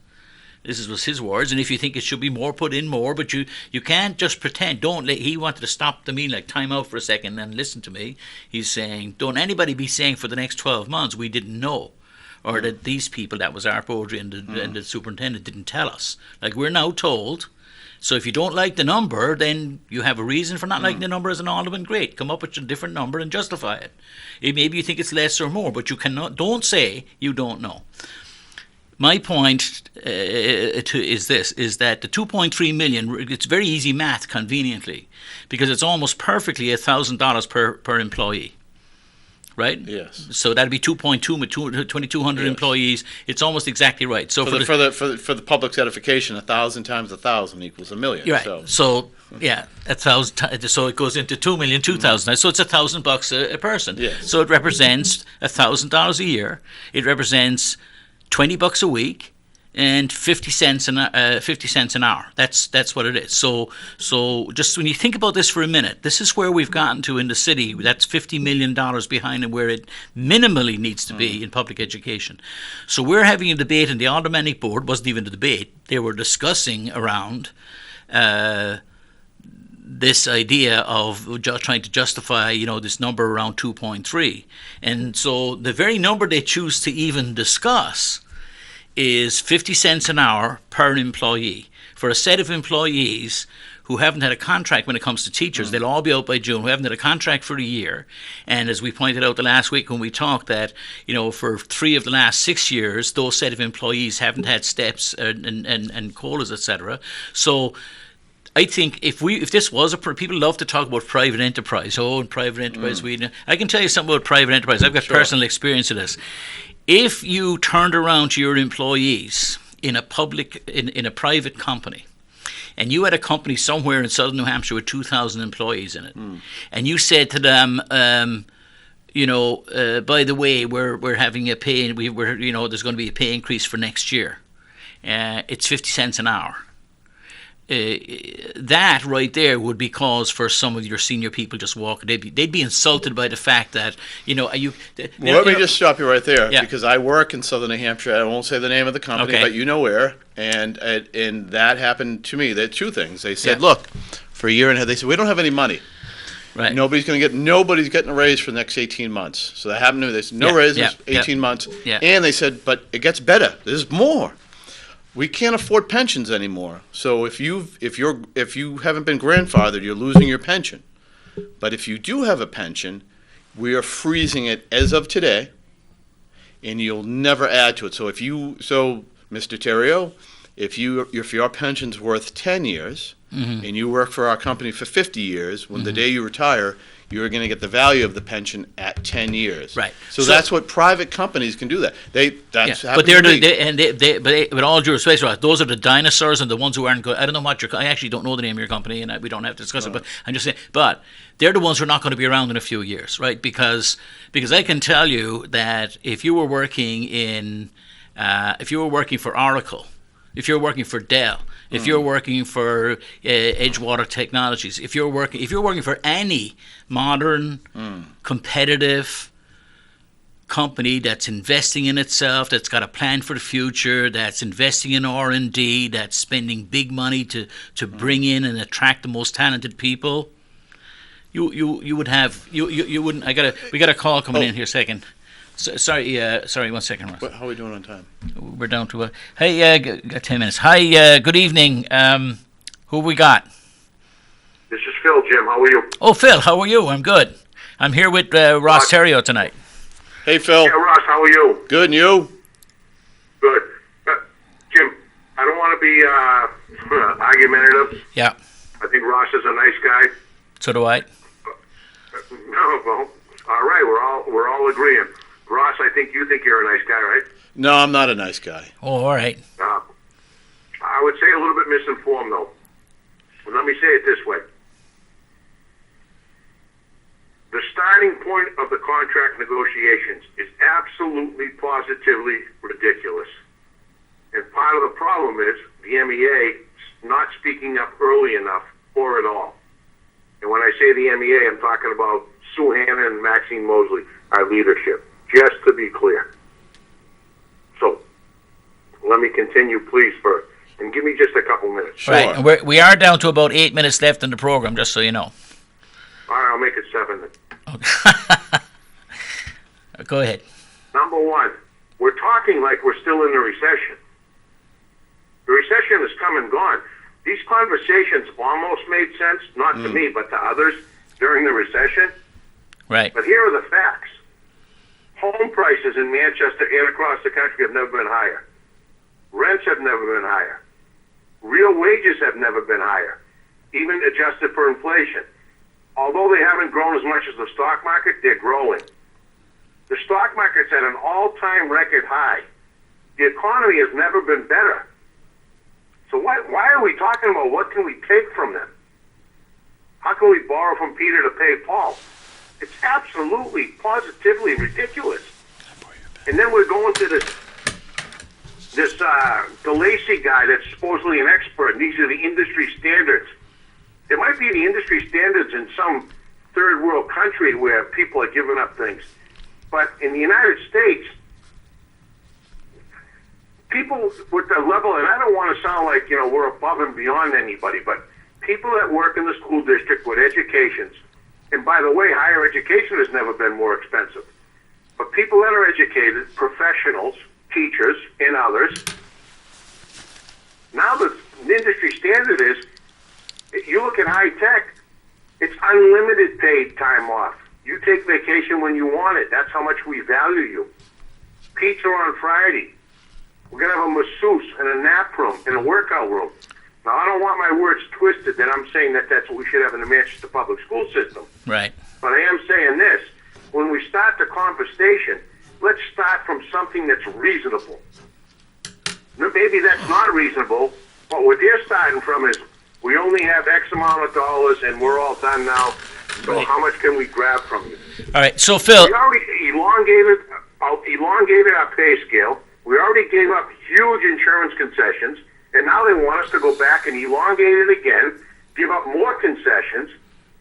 This was his words, and if you think it should be more, put in more, but you can't just pretend. He wanted to stop the meeting, like, time out for a second and listen to me. He's saying, don't anybody be saying for the next 12 months we didn't know, or that these people, that was Art Beaudry and the superintendent, didn't tell us. Like, we're now told. So if you don't like the number, then you have a reason for not liking the number as an alderman. Great, come up with a different number and justify it. Maybe you think it's less or more, but you don't say you don't know. My point is that the 2.3 million, it's very easy math conveniently, because it's almost perfectly $1,000 per employee, right? Yes. So that'd be 2.2 with 2,200 Yes. employees. It's almost exactly right. So For the public's edification, 1,000 times 1,000 equals a million. right. So yeah, 1,000. So it goes into 2 million, 2,000. So it's $1,000 a person. Yes. So it represents $1,000 a year. It represents $20 a week and 50 cents an hour. That's what it is. So just when you think about this for a minute, this is where we've gotten to in the city. That's $50 million behind and where it minimally needs to be in public education. So we're having a debate, and the Aldermanic Board wasn't even a debate. They were discussing around this idea of trying to justify, this number around 2.3. And so the very number they choose to even discuss is 50 cents an hour per employee for a set of employees who haven't had a contract when it comes to teachers. They'll all be out by June, who haven't had a contract for a year. And as we pointed out the last week when we talked that, for 3 of the last 6 years, those set of employees haven't had steps and COLAs, etc. So I think if this was people love to talk about private enterprise. And private enterprise, I can tell you something about private enterprise. I've got personal experience of this. If you turned around to your employees in a private company, and you had a company somewhere in southern New Hampshire with 2,000 employees in it, and you said to them, by the way, we're having a pay, there's going to be a pay increase for next year. It's 50 cents an hour. That right there would be cause for some of your senior people just walking. They'd be insulted by the fact that Let me just stop you right there, Yeah. because I work in southern New Hampshire. I won't say the name of the company, Okay. but you know where. And that happened to me. There are 2 things. They said, Yeah. look, for a year and a half, they said, we don't have any money. right. Nobody's getting a raise for the next 18 months. So that happened to me. They said, no Yeah, raises, yeah, 18 months. Yeah. And they said, but it gets better. There's more. We can't afford pensions anymore. So if you haven't been grandfathered, you're losing your pension. But if you do have a pension, we are freezing it as of today, and you'll never add to it. So Mr. Terrio, if your pension's worth 10 years and you work for our company for 50 years, when the day you retire, you're going to get the value of the pension at 10 years. Right. So that's what private companies can do. But with all due respect, Ross, those are the dinosaurs and the ones who aren't good. I don't know I actually don't know the name of your company, and we don't have to discuss it. But I'm just saying. But they're the ones who are not going to be around in a few years, right? Because I can tell you that if you were working for Oracle, if you're working for Dell, if you're working for Edgewater Technologies, if you're working for any modern, competitive company that's investing in itself, that's got a plan for the future, that's investing in R&D, that's spending big money to bring in and attract the most talented people, you would have you wouldn't. We got a call coming in here. Second. Sorry, 1 second, Ross. How are we doing on time? We're down to got 10 minutes. Hi, good evening. Who we got? This is Phil, Jim. How are you? Oh, Phil, how are you? I'm good. I'm here with Ross Terrio tonight. Hey, Phil. Yeah, Ross, how are you? Good, and you? Good. Jim, I don't want to be argumentative. Yeah. I think Ross is a nice guy. So do I. No, well, all right. We're all agreeing. Ross, I think you think you're a nice guy, right? No, I'm not a nice guy. Oh, all right. I would say a little bit misinformed, though. Let me say it this way. The starting point of the contract negotiations is absolutely, positively ridiculous. And part of the problem is the MEA not speaking up early enough or at all. And when I say the MEA, I'm talking about Sue Hanna and Maxine Mosley, our leadership, just to be clear. So let me continue, please, and give me just a couple minutes. Sure. Right, and we are down to about 8 minutes left in the program, just so you know. All right, I'll make it 7 then. Okay. Go ahead. Number one, we're talking like we're still in the recession. The recession has come and gone. These conversations almost made sense, not to me, but to others during the recession. Right. But here are the facts. Home prices in Manchester and across the country have never been higher. Rents have never been higher. Real wages have never been higher, even adjusted for inflation. Although they haven't grown as much as the stock market, they're growing. The stock market's at an all-time record high. The economy has never been better. So why are we talking about what can we take from them? How can we borrow from Peter to pay Paul? It's absolutely, positively ridiculous. And then we're going to this DeLacy guy that's supposedly an expert, and these are the industry standards. It might be the industry standards in some third world country where people are giving up things. But in the United States, people with the level, and I don't want to sound like, we're above and beyond anybody, but people that work in the school district with educations, and by the way, higher education has never been more expensive. But people that are educated, professionals, teachers, and others, now the industry standard is, you look at high tech, it's unlimited paid time off. You take vacation when you want it. That's how much we value you. Pizza on Friday. We're going to have a masseuse and a nap room and a workout room. Now, I don't want my words twisted that I'm saying that that's what we should have in the Manchester public school system. Right. But I am saying this. When we start the conversation, let's start from something that's reasonable. Maybe that's not reasonable, but what they're starting from is we only have X amount of dollars and we're all done now, so right. How much can we grab from you? All right, so Phil... We already elongated our pay scale. We already gave up huge insurance concessions, and now they want us to go back and elongate it again, give up more concessions,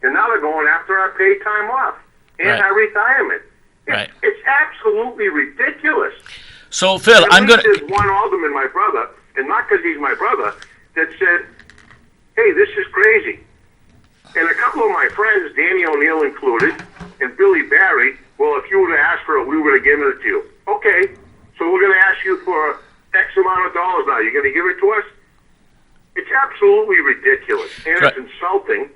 and now they're going after our paid time off and right. our retirement. Right. It's absolutely ridiculous. So, Phil, I'm going to... There's one alderman, my brother, and not because he's my brother, that said, hey, this is crazy. And a couple of my friends, Danny O'Neill included, and Billy Barry, well, if you would have asked for it, we would have given it to you. Okay, so we're going to ask you for X amount of dollars now. You're going to give it to us? It's absolutely ridiculous, and right. It's insulting.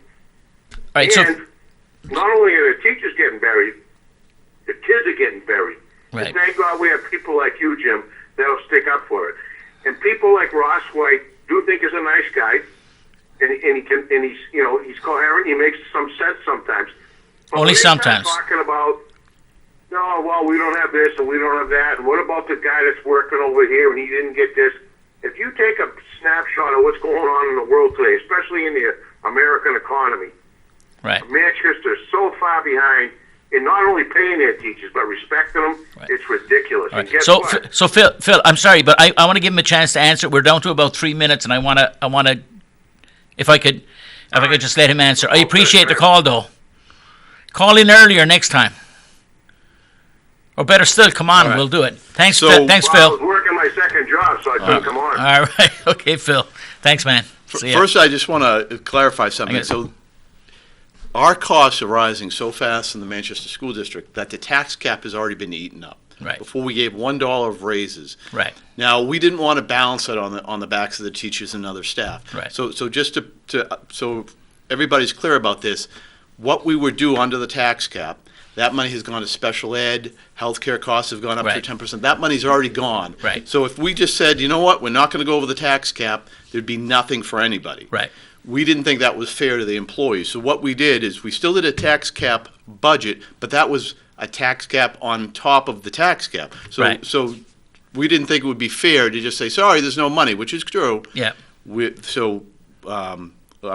Right, and so... not only are the teachers getting buried, the kids are getting buried. Right. And thank God we have people like you, Jim, that'll stick up for it. And people like Ross White do think is a nice guy, and he's coherent. He makes some sense sometimes. But only sometimes. Talking about, no, well, we don't have this and we don't have that, and what about the guy that's working over here and he didn't get this? If you take a snapshot of what's going on in the world today, especially in the American economy, right. Manchester is so far behind in not only paying their teachers but respecting them. Right. It's ridiculous. Right. And guess so, what? So Phil, I'm sorry, but I want to give him a chance to answer. We're down to about 3 minutes, and I want to, if I could just let him answer. I appreciate the call, though. Call in earlier next time. Or better still, come on, All right. we'll do it. Thanks, So- Phil. Thanks, Well, I was Phil. working my second job, so I couldn't come on. All right. Okay, Phil. Thanks, man. See ya. First, I just want to clarify something. Okay. So, our costs are rising so fast in the Manchester School District that the tax cap has already been eaten up. Right. Before we gave $1 of raises. Right. Now, we didn't want to balance it on the backs of the teachers and other staff. Right. So just so everybody's clear about this, what we were due under the tax cap, that money has gone to special ed, healthcare costs have gone up Right. to 10%. That money's already gone. Right. So if we just said, you know what, we're not going to go over the tax cap, there'd be nothing for anybody. Right. We didn't think that was fair to the employees. So what we did is we still did a tax cap budget, but that was a tax cap on top of the tax cap. So Right. so we didn't think it would be fair to just say, sorry, there's no money, which is true. Yeah. I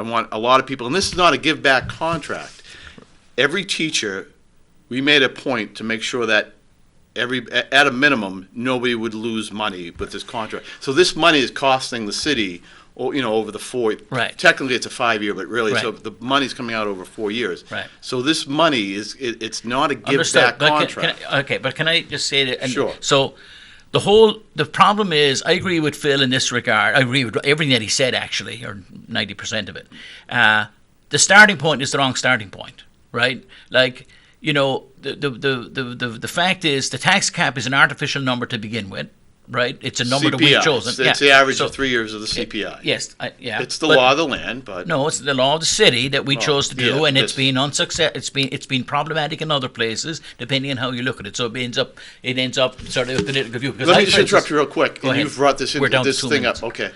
want a lot of people, and this is not a give back contract. Every teacher, we made a point to make sure that at a minimum, nobody would lose money with this contract. So this money is costing the city, over the Right. Technically, it's a 5-year, but really, Right. so the money's coming out over 4 years. Right. So this money it's not a give Understood. back But contract. but can I just say that? Sure. So the problem is, I agree with Phil in this regard. I agree with everything that he said, actually, or 90% of it. The starting point is the wrong starting point, right? Like, the fact is the tax cap is an artificial number to begin with, right? It's a number that we've CPI. chosen. It's the average of 3 years of the CPI. Yes, yeah. It's the But- law of the land, but No, it's the law of the city that we chose to do, yeah, and it's this- been unsuccess. It's been problematic in other places, depending on how you look at it. So it ends up sort of a political view. Because let me I, just for interrupt instance- you real quick. Go And ahead. you've brought this We're down to this 2 thing minutes. up. Okay.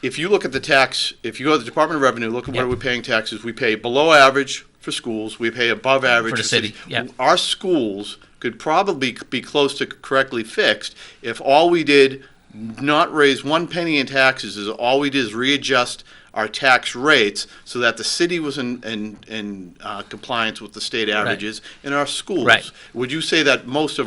If you look at the tax, if you go to the Department of Revenue, look at Yeah. where we're paying taxes. We pay below average for schools. We pay above average For the city, cities. yeah. Our schools could probably be close to correctly fixed if all we did, not raise one penny in taxes, is all we did is readjust our tax rates so that the city was in compliance with the state averages in our schools. Right. Would you say that a lot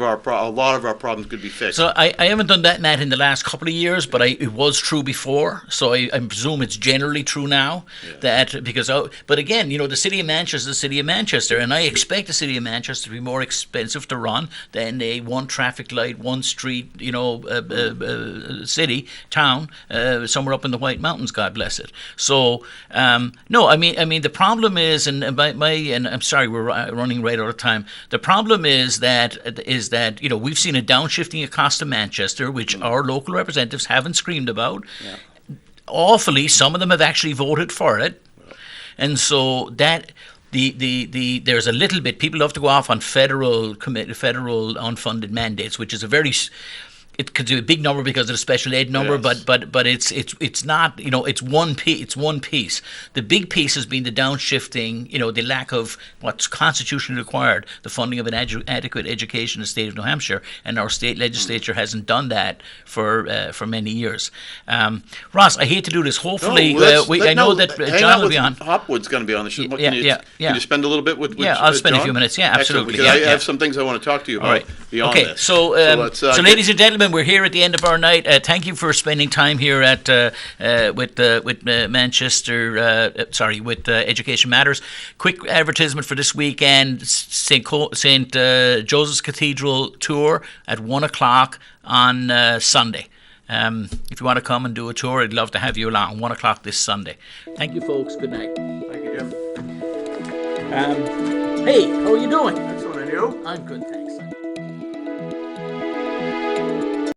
of our problems could be fixed? So I haven't done that, Matt, in the last couple of years, but it was true before. So I presume it's generally true now. But again, the city of Manchester is the city of Manchester, and I expect the city of Manchester to be more expensive to run than a one traffic light, one street, city, town, somewhere up in the White Mountains, God bless it. So no, I mean the problem is, and I'm sorry we're running right out of time. The problem is that we've seen a downshifting of cost of Manchester, which our local representatives haven't screamed about. Yeah. Awfully, some of them have actually voted for it, and so that. There's a little bit, people love to go off on federal unfunded mandates, which is it could be a big number because of the special ed number, Yes. but it's not, it's one piece. The big piece has been the downshifting, the lack of what's constitutionally required, the funding of an adequate education in the state of New Hampshire, and our state legislature hasn't done that for many years. Ross, I hate to do this. Hopefully, I know that John will be on. Hopwood's going to be on the show. Yeah, Can you spend a little bit with I'll spend a John? few minutes. Yeah, Excellent, absolutely. because Yeah, I have yeah. some things I want to talk to you about All right. beyond Okay, this. so let's, ladies and gentlemen, we're here at the end of our night. Thank you for spending time here at with Manchester. With Education Matters. Quick advertisement for this weekend: St. Joseph's Cathedral tour at 1:00 on Sunday. If you want to come and do a tour, I'd love to have you along. 1:00 this Sunday. Thank you, folks. Good night. Thank you, Jim. Hey, how are you doing? Excellent, and you? I'm good. Thanks.